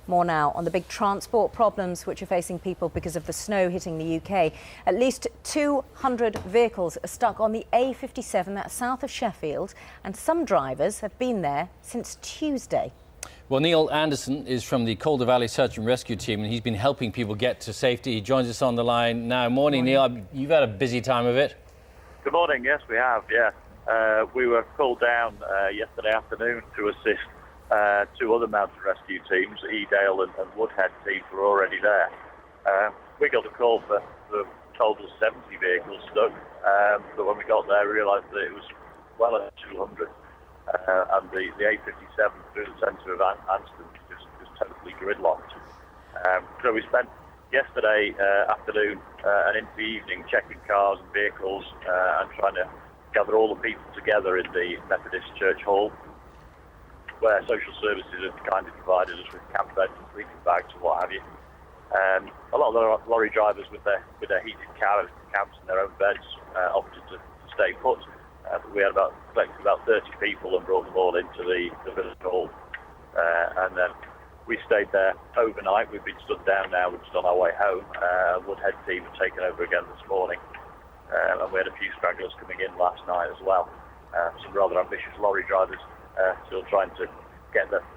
More now on the big transport problems which are facing people because of the snow hitting the UK. At least 200 vehicles are stuck on the A57, that's south of Sheffield, and some drivers have been there since Tuesday. Well, Neil Anderson is from the Calder Valley Search and Rescue Team, and he's been helping people get to safety. He joins us on the line now. Morning, Neil. You've had a busy time of it. Good morning. Yes, we have. Yeah, we were called down yesterday afternoon to assist two other mountain rescue teams. Edale and Woodhead teams were already there. We got a call for total 70 vehicles stuck, but when we got there, we realised that it was well over 200. And the A57 through the centre of Anston was just totally gridlocked. So we spent yesterday afternoon and into the evening checking cars and vehicles and trying to gather all the people together in the Methodist Church Hall, where social services have kindly provided us with camp beds and sleeping bags and what have you. A lot of the lorry drivers with their heated camps and their own beds opted to stay put. But we had collected about 30 people and brought them all into the village hall. And then we stayed there overnight. We've been stood down now. We're just on our way home. Woodhead team have taken over again this morning. And we had a few stragglers coming in last night as well. Some rather ambitious lorry drivers still trying to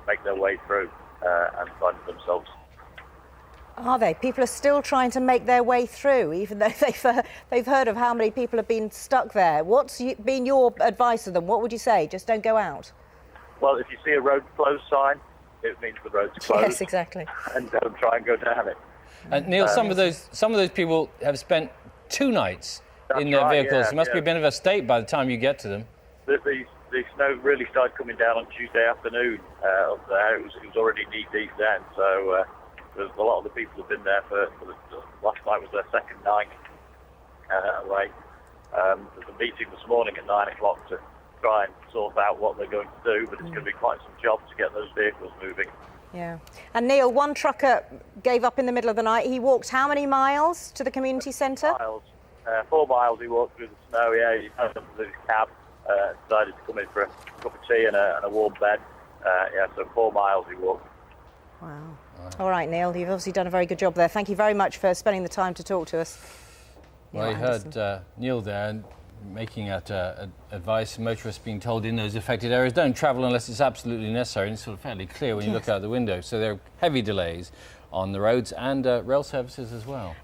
make their way through and find themselves. Are they? People are still trying to make their way through, even though they've heard of how many people have been stuck there. What's been your advice to them? What would you say? Just don't go out? Well, if you see a road closed sign, it means the road's closed. Yes, exactly. And don't try and go down it. And Neil, some of those people have spent 2 nights in their vehicles. Yeah, it must be a bit of a state by the time you get to them. The snow really started coming down on Tuesday afternoon up there. It was already knee deep then, so a lot of the people have been there for last night was their second night away. There's a meeting this morning at 9 o'clock to try and sort out what they're going to do, but it's going to be quite some job to get those vehicles moving. Yeah. And Neil, one trucker gave up in the middle of the night. He walked how many miles to the community centre? 4 miles he walked through the snow. Yeah, he had his cab, decided to come in for a cup of tea and a warm bed. So 4 miles he walked. Wow. All right, Neil, you've obviously done a very good job there. Thank you very much for spending the time to talk to us. Well, you heard Neil there making out advice. Motorists being told in those affected areas don't travel unless it's absolutely necessary, and it's sort of fairly clear when you look out the window. So there are heavy delays on the roads and rail services as well.